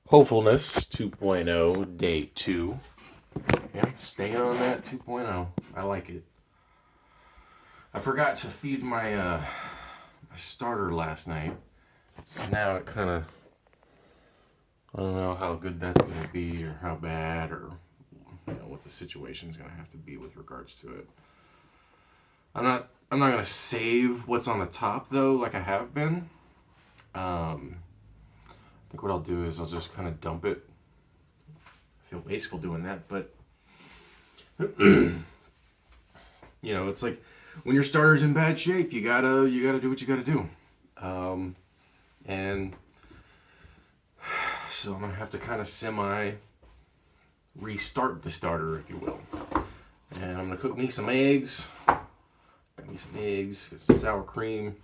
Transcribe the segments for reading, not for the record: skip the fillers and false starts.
Hopefulness 2.0 day 2. Yeah, staying on that 2.0. I like it. I forgot to feed my starter last night. So now it kind of, I don't know how good that's going to be or how bad or what the situation's going to have to be with regards to it. I'm not going to save what's on the top though like I have been. I think what I'll do is I'll just kind of dump it. I feel wasteful doing that, but it's like when your starter's in bad shape, you gotta do what you gotta do. And so I'm gonna have to kind of semi restart the starter, if you will. And I'm gonna cook me some eggs. Got me some eggs, get some sour cream.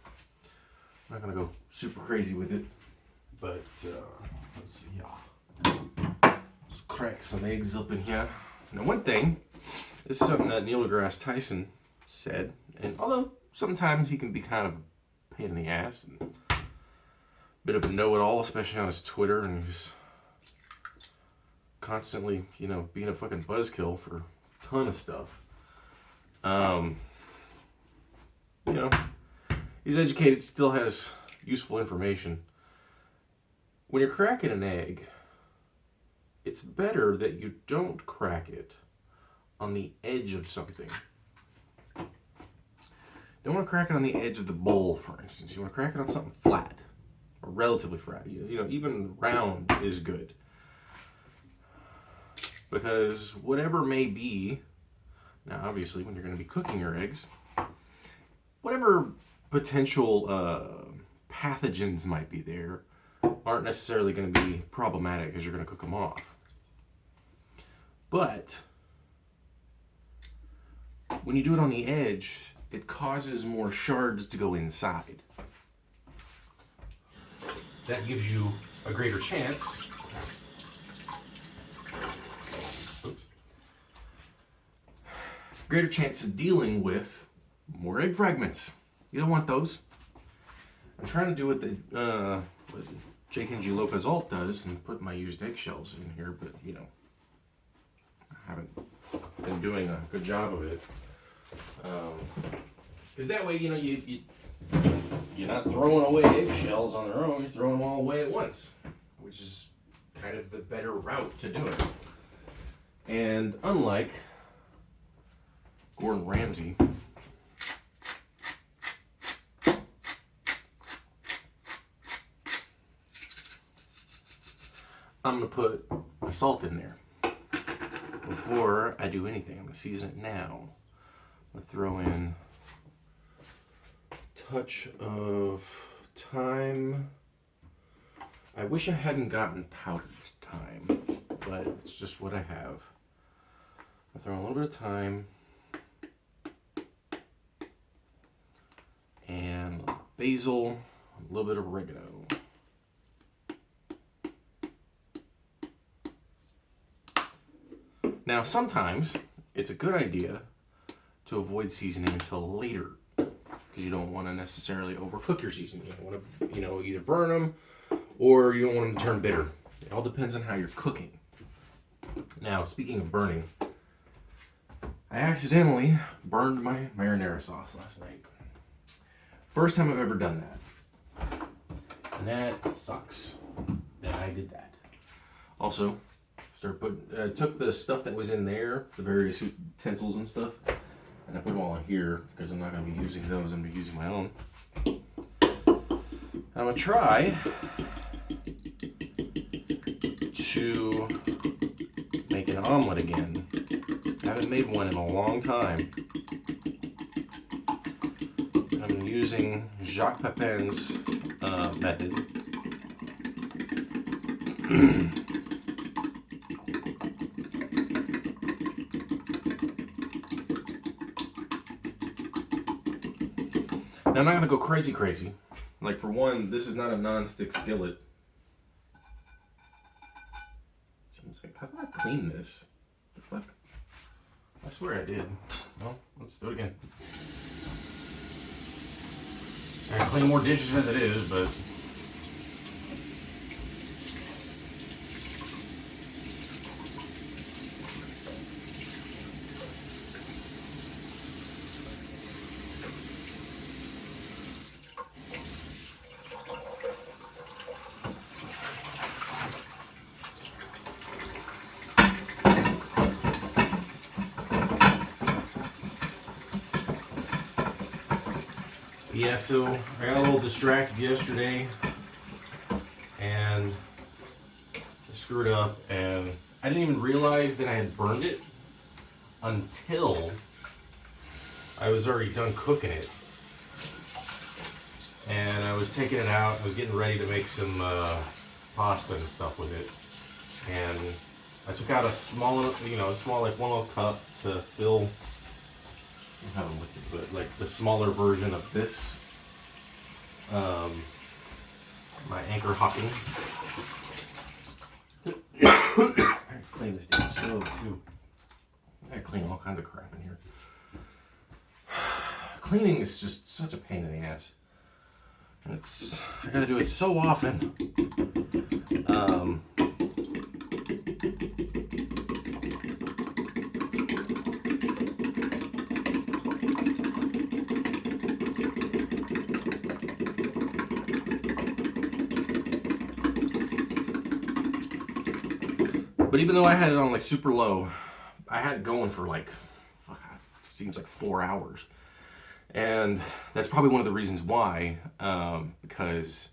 I'm not gonna go super crazy with it. But, let's see, just crack some eggs up in here. Now, one thing, this is something that Neil deGrasse Tyson said, and although sometimes he can be kind of a pain in the ass, and a bit of a know-it-all, especially on his Twitter, and he's constantly, being a fucking buzzkill for a ton of stuff. He's educated, still has useful information. When you're cracking an egg, it's better that you don't crack it on the edge of something. You don't want to crack it on the edge of the bowl, for instance. You want to crack it on something flat, or relatively flat. Even round is good. Because whatever may be, now obviously when you're going to be cooking your eggs, whatever potential pathogens might be there, aren't necessarily going to be problematic as you're going to cook them off. But when you do it on the edge, it causes more shards to go inside. That gives you a greater chance. Greater chance of dealing with more egg fragments. You don't want those. I'm trying to do what Jake and G. Lopez Alt does and put my used eggshells in here, but I haven't been doing a good job of it. Because that way, you're not throwing away eggshells on their own, you're throwing them all away at once, which is kind of the better route to do it. And unlike Gordon Ramsay, I'm going to put my salt in there before I do anything. I'm going to season it now. I'm going to throw in a touch of thyme. I wish I hadn't gotten powdered thyme, but it's just what I have. I throw in a little bit of thyme and a little basil, a little bit of oregano. Now, sometimes it's a good idea to avoid seasoning until later because you don't want to necessarily overcook your seasoning. You don't want to, either burn them or you don't want them to turn bitter. It all depends on how you're cooking. Now, speaking of burning, I accidentally burned my marinara sauce last night. First time I've ever done that. And that sucks that I did that. Also, took the stuff that was in there, the various utensils and stuff, and I put them all in here because I'm not going to be using those. I'm going to be using my own. I'm going to try to make an omelet again. I haven't made one in a long time. I'm using Jacques Pepin's method. Now, I'm not going to go crazy. Like, for one, this is not a non-stick skillet. Seems like, how did I clean this? The fuck? I swear I did. Well, let's do it again. I can clean more dishes as it is, but Yeah, so I got a little distracted yesterday and I screwed up, and I didn't even realize that I had burned it until I was already done cooking it. And I was taking it out, I was getting ready to make some pasta and stuff with it. And I took out a small like 1 little cup to fill, I don't know what to put, like the smaller version of this. My anchor hocking. I gotta clean this damn stove too. I gotta clean all kinds of crap in here. Cleaning is just such a pain in the ass. I gotta do it so often. But even though I had it on like super low, I had it going for like, it seems like 4 hours. And that's probably one of the reasons why, because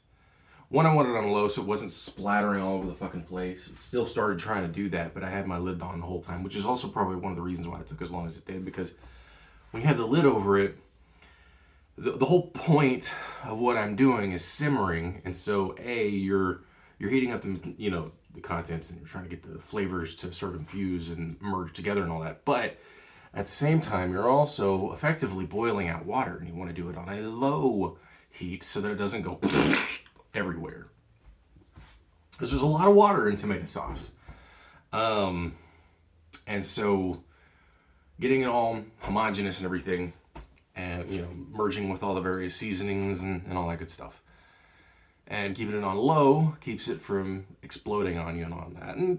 one, I wanted it on low so it wasn't splattering all over the fucking place. It still started trying to do that, but I had my lid on the whole time, which is also probably one of the reasons why it took as long as it did, because when you have the lid over it, the whole point of what I'm doing is simmering, and so you're heating up the contents, and you're trying to get the flavors to sort of infuse and merge together and all that, but at the same time, you're also effectively boiling out water, and you want to do it on a low heat so that it doesn't go everywhere. Because there's a lot of water in tomato sauce. And so getting it all homogeneous and everything, and merging with all the various seasonings and all that good stuff. And keeping it on low keeps it from exploding on you and all that. And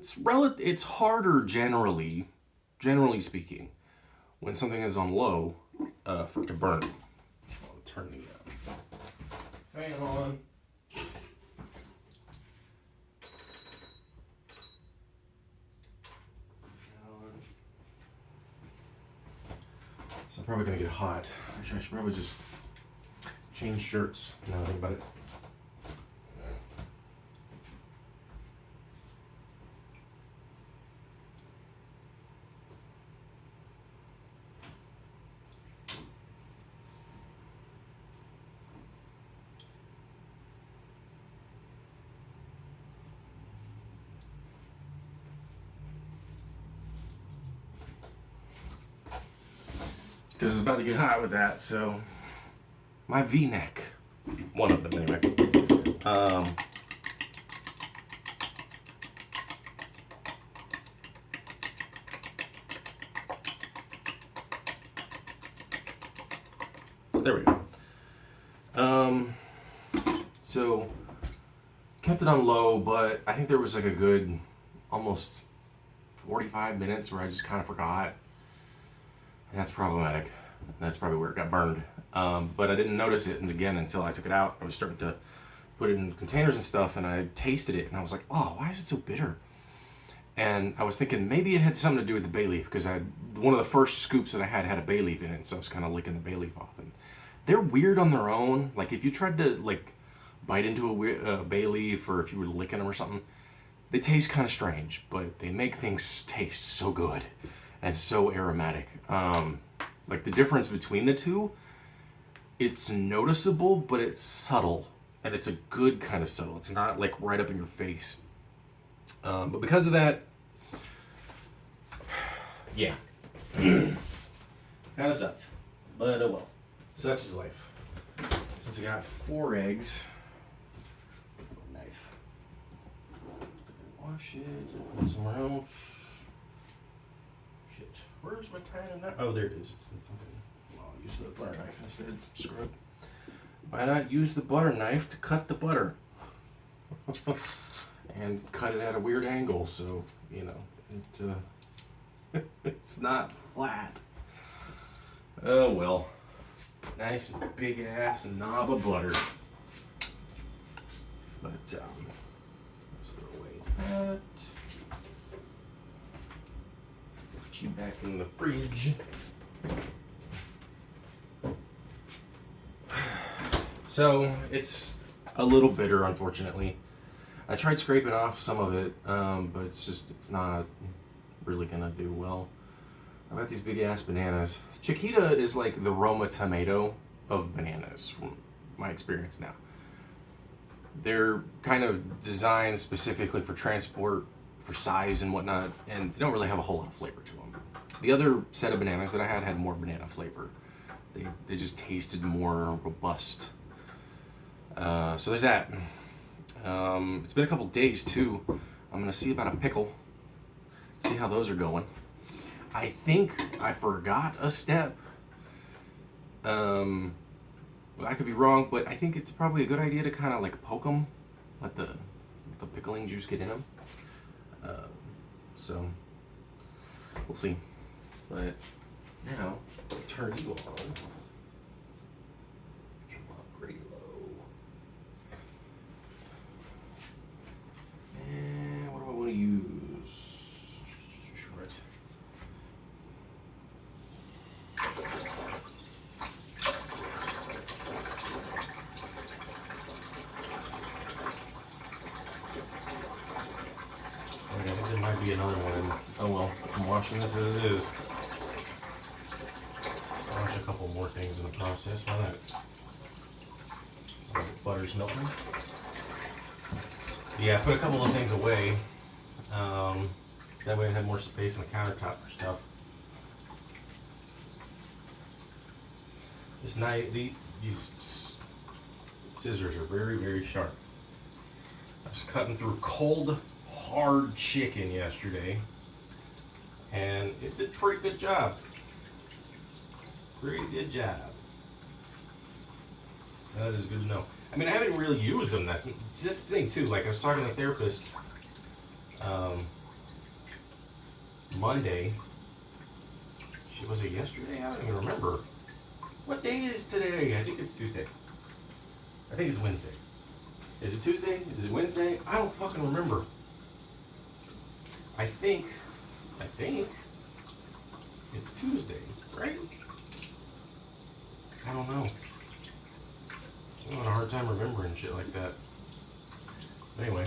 it's harder generally speaking, when something is on low, for it to burn. I'll turn the fan on. So I'm probably gonna get hot. Actually, I should probably just change shirts now that I think about it. Because it's about to get hot with that, so my V-neck, one of them anyway, there we go. So kept it on low, but I think there was like a good almost 45 minutes where I just kind of forgot. That's problematic. That's probably where it got burned. But I didn't notice it, and again, until I took it out. I was starting to put it in containers and stuff, and I tasted it, and I was like, oh, why is it so bitter? And I was thinking maybe it had something to do with the bay leaf, because one of the first scoops that I had a bay leaf in it, so I was kind of licking the bay leaf off. And they're weird on their own. Like if you tried to like bite into a bay leaf, or if you were licking them or something, they taste kind of strange, but they make things taste so good and so aromatic. Like the difference between the two, it's noticeable, but it's subtle, and it's a good kind of subtle. It's not like right up in your face. But because of that, yeah, kind of sucked. But oh well, such is life. Since I got 4 eggs, knife. Wash it. Put it somewhere else. Where's my tiny knife? Oh, there it is. It's the fucking. Well, I'll use the butter knife instead. Screw it. Why not use the butter knife to cut the butter? And cut it at a weird angle so, it's not flat. Oh well. Nice big ass knob of butter. But, let's throw away that. You back in the fridge. So it's a little bitter, unfortunately. I tried scraping off some of it, but it's not really gonna do well. I've got these big ass bananas. Chiquita is like the Roma tomato of bananas, from my experience now. They're kind of designed specifically for transport, for size and whatnot, and they don't really have a whole lot of flavor to them. The other set of bananas that I had more banana flavor. They just tasted more robust. So there's that. It's been a couple days too. I'm gonna see about a pickle. See how those are going. I think I forgot a step. I could be wrong, but I think it's probably a good idea to kind of like poke them, let the pickling juice get in them. So we'll see. But now turn you on. Pretty low. And what do I want to use? Short. Okay, I think there might be another one. Oh well, I'm washing this as it is. I'll wash a couple more things in the process. Why not? Butter's melting. Yeah, I put a couple of things away. That way I have more space on the countertop for stuff. This knife, these scissors are very, very sharp. I was cutting through cold, hard chicken yesterday, and it did a pretty good job. Pretty good job. That is good to know. I mean, I haven't really used them. That's the thing too. Like I was talking to the therapist Monday. Was it yesterday? I don't even remember. What day is today? I think it's Tuesday. I think it's Wednesday. Is it Tuesday? Is it Wednesday? I don't fucking remember. I think it's Tuesday, right? I don't know. I'm having a hard time remembering shit like that. Anyway.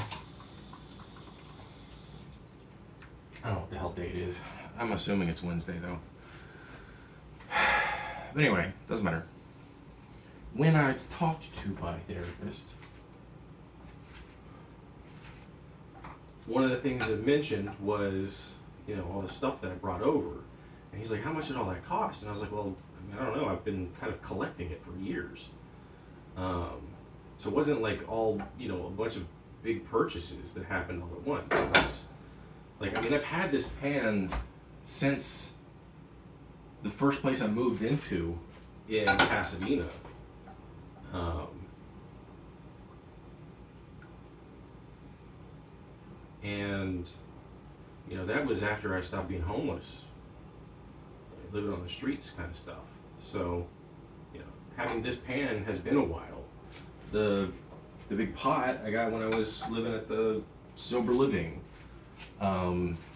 I don't know what the hell date it is. I'm assuming it's Wednesday though. But anyway, doesn't matter. When I talked to my therapist, one of the things that mentioned was, all the stuff that I brought over. And he's like, how much did all that cost? And I was like, well, I don't know. I've been kind of collecting it for years. So it wasn't like all, a bunch of big purchases that happened all at once. It was like, I've had this pan since the first place I moved into in Pasadena. And, that was after I stopped being homeless, living on the streets kind of stuff. So, having this pan has been a while. The big pot I got when I was living at the Sober Living.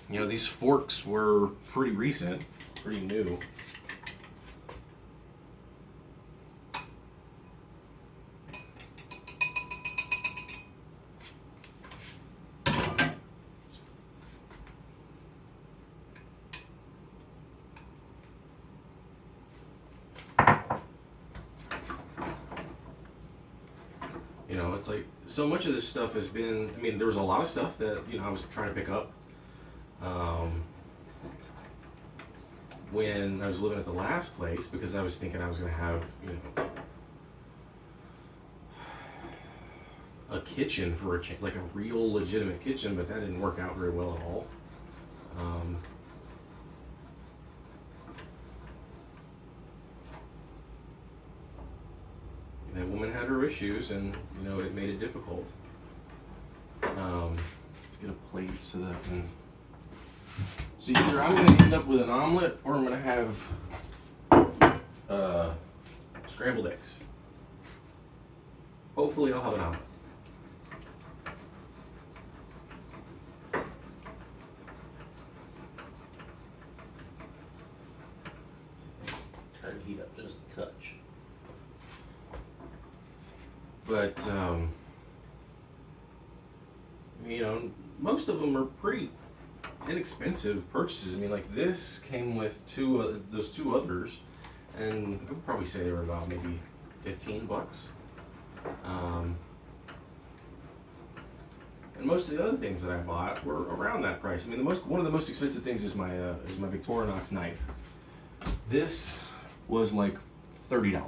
These forks were pretty recent, pretty new. It's like so much of this stuff has been, there was a lot of stuff that, I was trying to pick up when I was living at the last place, because I was thinking I was going to have, a kitchen for a like a real legitimate kitchen, but that didn't work out very well at all. That woman had her issues, and it made it difficult. Let's get a plate so that so either I'm going to end up with an omelet, or I'm going to have scrambled eggs. Hopefully I'll have an omelet. Turn the heat up just a touch. But you know, most of them are pretty inexpensive purchases. I mean, like this came with those two others, and I would probably say they were about maybe $15. And most of the other things that I bought were around that price. I mean, one of the most expensive things is my Victorinox knife. This was like $30.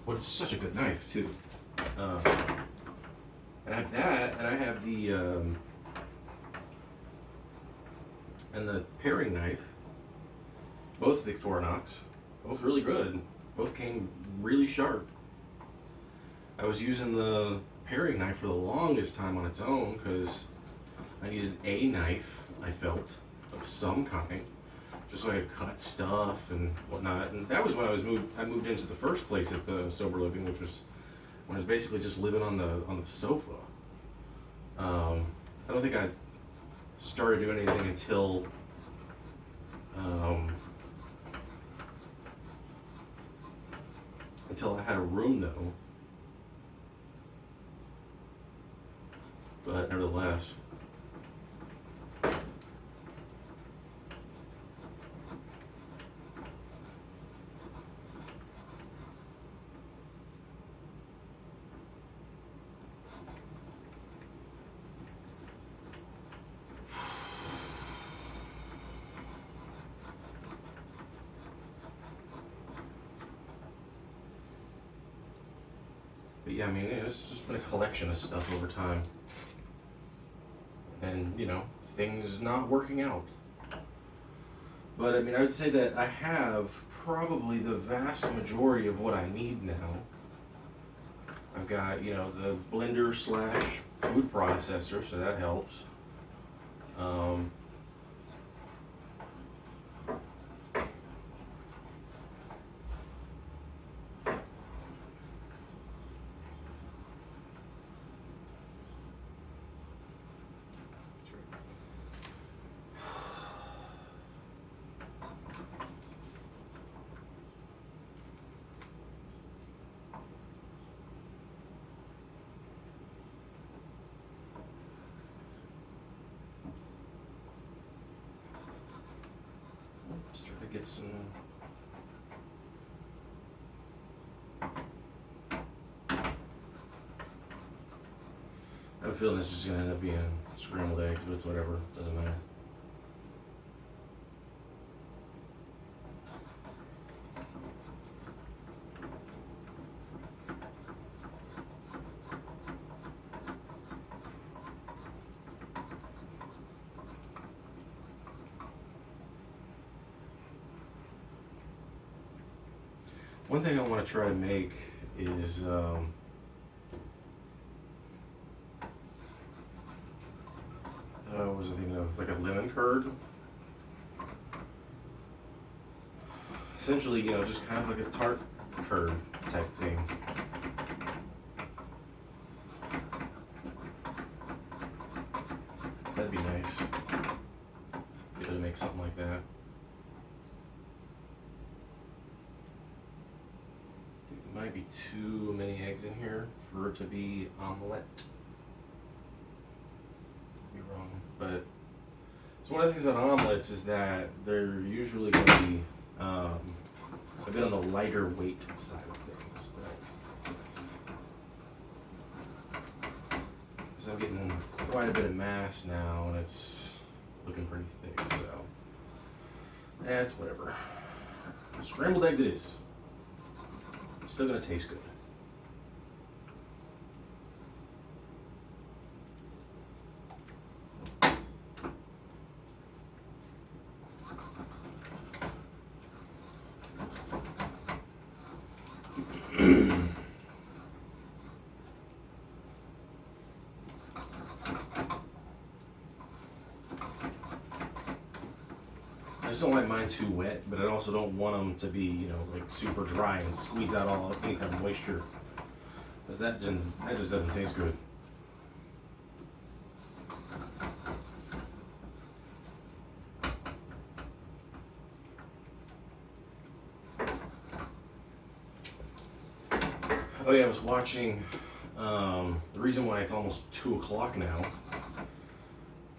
But it's such a good knife too. And I have that, and I have the paring knife. Both Victorinox, both really good. Both came really sharp. I was using the paring knife for the longest time on its own because I needed a knife, I felt, of some kind, just so I could cut stuff and whatnot. And that was when I moved into the first place at the Sober Living, which was when I was basically just living on the sofa. I don't think I started doing anything until I had a room though. But nevertheless, but yeah, I mean, it's just been a collection of stuff over time. And, you know, things not working out. But, I mean, I would say that I have probably the vast majority of what I need now. I've got, you know, the blender / food processor, so that helps. Start to get some. I have a feeling this is going to end up being scrambled eggs, but it's whatever. Doesn't matter. One thing I want to try to make is what was I thinking of? Like a lemon curd. Essentially, you know, just kind of like a tart curd type thing. That'd be nice. Be able to make something like that. Might be too many eggs in here for it to be omelette. Could be wrong, but so one of the things about omelets is that they're usually going to be a bit on the lighter weight side of things. So I'm getting quite a bit of mass now, and it's looking pretty thick. So that's whatever. Scrambled eggs it is. Still gonna taste good. I just don't like mine too wet, but I also don't want them to be, you know, like super dry and squeeze out all any kind of moisture, because that just doesn't taste good. Oh yeah, I was watching, the reason why it's almost 2 o'clock now,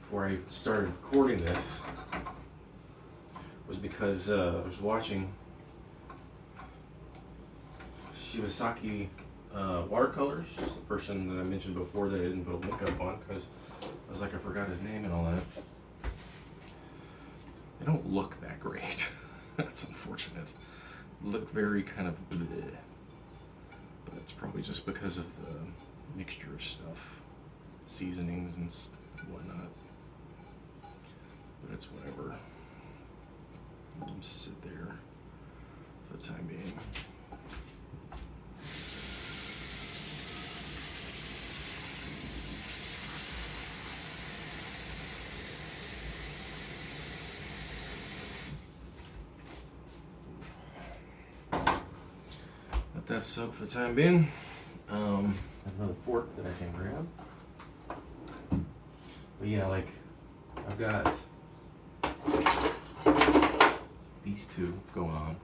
before I started recording this, was because I was watching Shibasaki watercolors, just the person that I mentioned before that I didn't put a link up on, because I was like, I forgot his name and all that. They don't look that great. That's unfortunate. Look very kind of bleh. But it's probably just because of the mixture of stuff, seasonings and whatnot. But it's whatever. Let them sit there for the time being. Let that soak for the time being. Another fork that I can grab. But yeah, like I've got these two going on.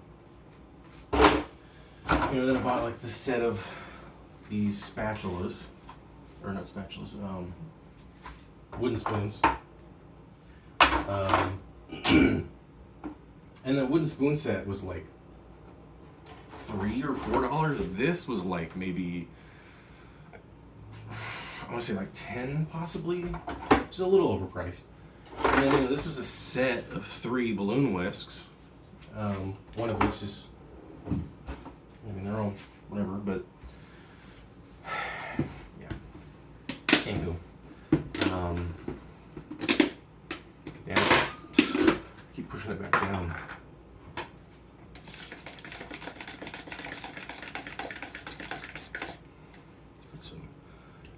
You know, then I bought like the set of these spatulas, or not spatulas, wooden spoons. And the wooden spoon set was like $3 or $4. This was like maybe, I want to say like 10 possibly, just a little overpriced. And then, you know, this was a set of 3 balloon whisks, one of which is, I mean, they're all whatever, but yeah, anywho, damn it, I keep pushing it back down.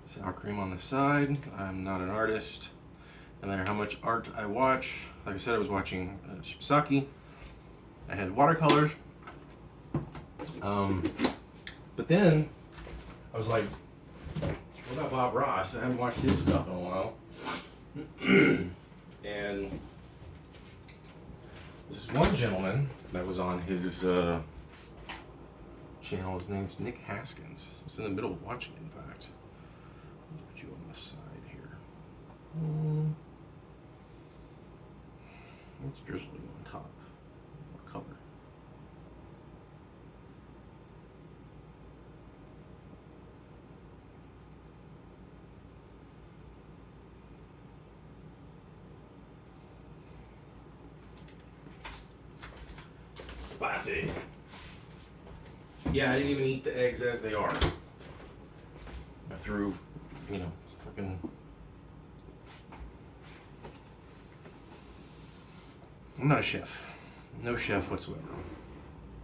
Sour cream on the side. I'm not an artist. No matter how much art I watch. Like I said, I was watching Shibasaki. I had watercolors. But then I was like, what about Bob Ross? I haven't watched his stuff in a while. And there's one gentleman that was on his channel. His name's Nick Haskins. I was in the middle of watching it, in fact. Put you on the side here. It's drizzling on top. What color? Spicy. Yeah, I didn't even eat the eggs as they are. I threw, you know, it's freaking. I'm not a chef. No chef whatsoever.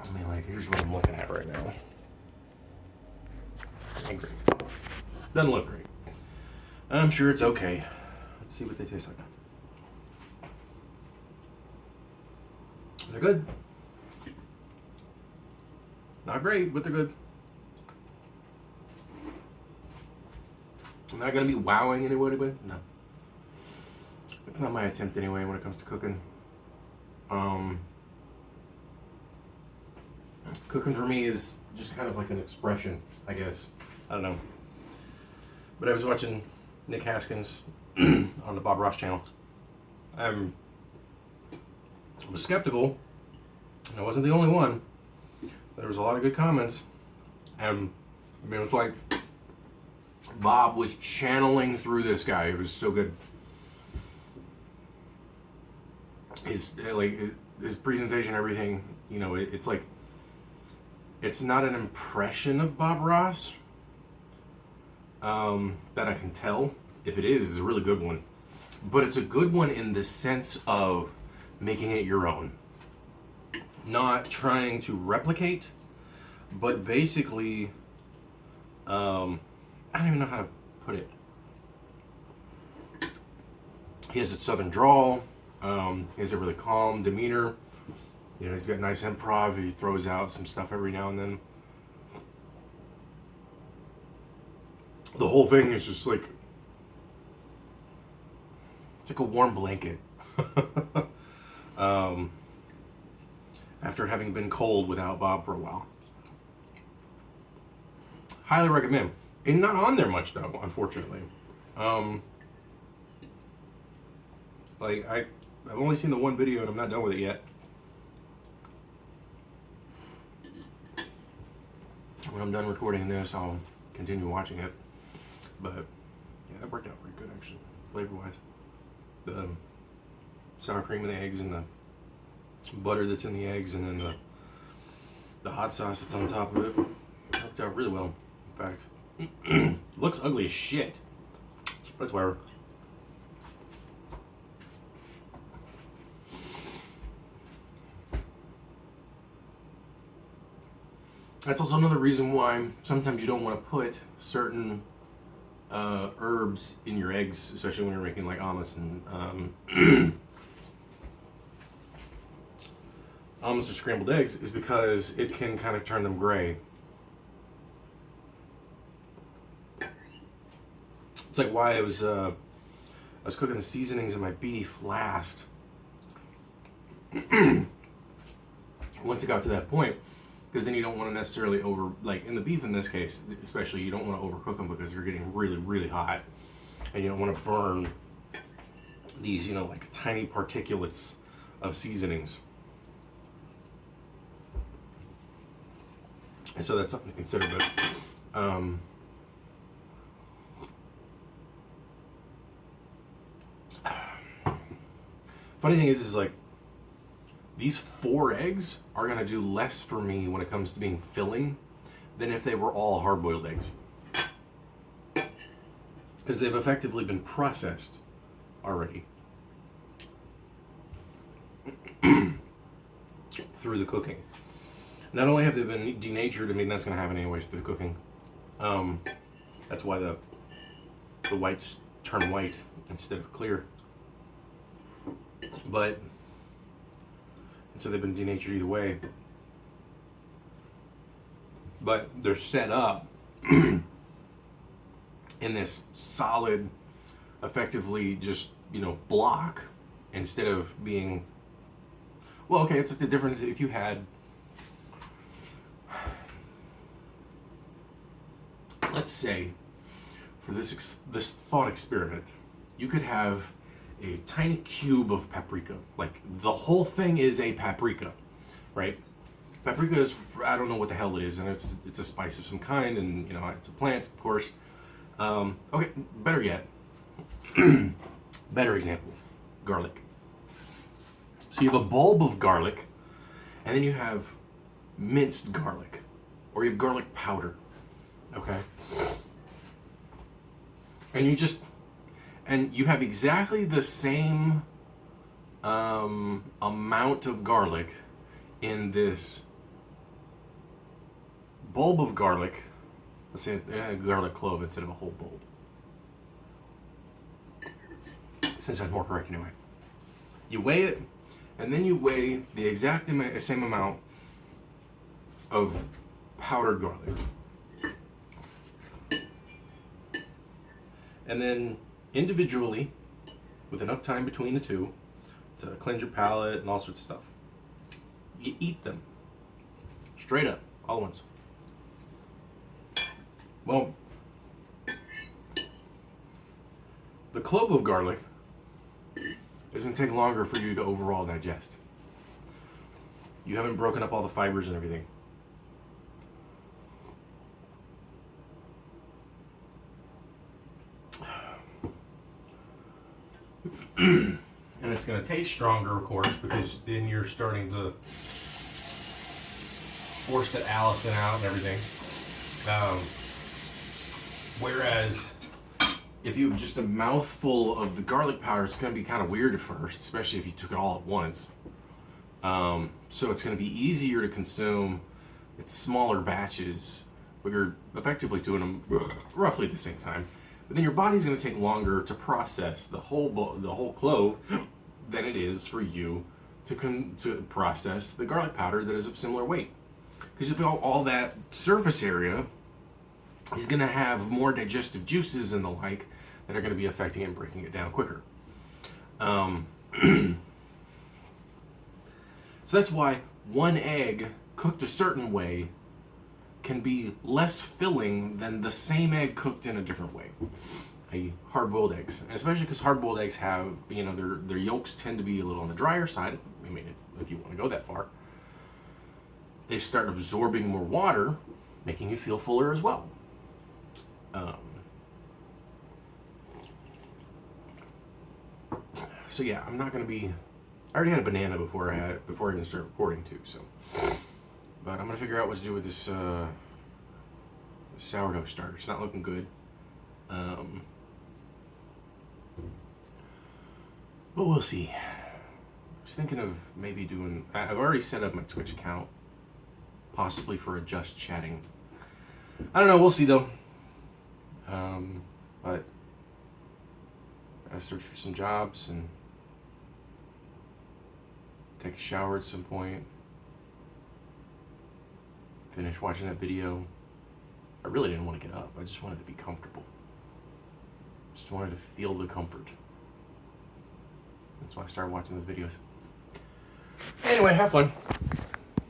I mean, like, here's what I'm looking at right now. Ain't great. Doesn't look great. I'm sure it's okay. Let's see what they taste like. They're good. Not great, but they're good. I'm not gonna be wowing anybody, but no. It's not my attempt anyway when it comes to cooking. Cooking for me is just kind of like an expression, I guess. I don't know. But I was watching Nick Haskins on the Bob Ross channel. I was skeptical. I wasn't the only one. There was a lot of good comments. And I mean, it was like Bob was channeling through this guy. It was so good. His presentation, everything, you know, it's like, it's not an impression of Bob Ross that I can tell. If it is, it's a really good one. But it's a good one in the sense of making it your own. Not trying to replicate, but basically, I don't even know how to put it. He has a southern drawl. He has a really calm demeanor. You know, he's got nice improv. He throws out some stuff every now and then. The whole thing is just like, it's like a warm blanket. After having been cold without Bob for a while. Highly recommend. And not on there much though, unfortunately. Like I've only seen the one video and I'm not done with it yet. When I'm done recording this, I'll continue watching it. But yeah, that worked out pretty good actually, flavor-wise. The sour cream and the eggs and the butter that's in the eggs and then the hot sauce that's on top of it worked out really well. In fact, it looks ugly as shit. That's whatever. That's also another reason why sometimes you don't want to put certain herbs in your eggs, especially when you're making like omelets and omelets or scrambled eggs, is because it can kind of turn them gray. It's like why I was cooking the seasonings in my beef last. Once it got to that point, because then you don't want to necessarily like in the beef in this case, especially, you don't want to overcook them because they're getting really, really hot, and you don't want to burn these, like tiny particulates of seasonings. And so that's something to consider. But funny thing is like these 4 eggs are gonna do less for me when it comes to being filling than if they were all hard-boiled eggs, because they've effectively been processed already through the cooking. Not only have they been denatured, I mean that's gonna happen anyways through the cooking. That's why the whites turn white instead of clear. But and so they've been denatured either way. But they're set up in this solid, effectively just, block instead of being, well, okay, it's the difference if you had, let's say, for this thought experiment, you could have a tiny cube of paprika. Like, the whole thing is a paprika, right? Paprika is, I don't know what the hell it is, and it's a spice of some kind, and, it's a plant, of course. Okay, better yet, better example, garlic. So you have a bulb of garlic, and then you have minced garlic, or you have garlic powder, okay? And you have exactly the same amount of garlic in this bulb of garlic. Let's say a garlic clove instead of a whole bulb, since that's more correct anyway. You weigh it, and then you weigh the exact same amount of powdered garlic. And then individually, with enough time between the two to cleanse your palate and all sorts of stuff, you eat them straight up, all at once. Well, the clove of garlic is going to take longer for you to overall digest. You haven't broken up all the fibers and everything. And it's going to taste stronger, of course, because then you're starting to force the allicin out and everything. Whereas if you have just a mouthful of the garlic powder, it's going to be kind of weird at first, especially if you took it all at once. So it's going to be easier to consume. It's smaller batches, but you're effectively doing them roughly at the same time. But then your body's going to take longer to process the whole clove than it is for you to process the garlic powder that is of similar weight. Because if all that surface area is going to have more digestive juices and the like that are going to be affecting it and breaking it down quicker. So that's why one egg cooked a certain way can be less filling than the same egg cooked in a different way. Hard-boiled eggs, and especially because hard-boiled eggs have, their yolks tend to be a little on the drier side. I mean, if you want to go that far, they start absorbing more water, making you feel fuller as well. So yeah, I'm not gonna be. I already had a banana before I even started recording too. So, but I'm gonna figure out what to do with this sourdough starter. It's not looking good. But we'll see. I was thinking of maybe doing. I've already set up my Twitch account, possibly for a just chatting. I don't know. We'll see though. But I search for some jobs and take a shower at some point. Finish watching that video. I really didn't want to get up. I just wanted to be comfortable. Just wanted to feel the comfort. That's why I started watching those videos. Anyway, have fun.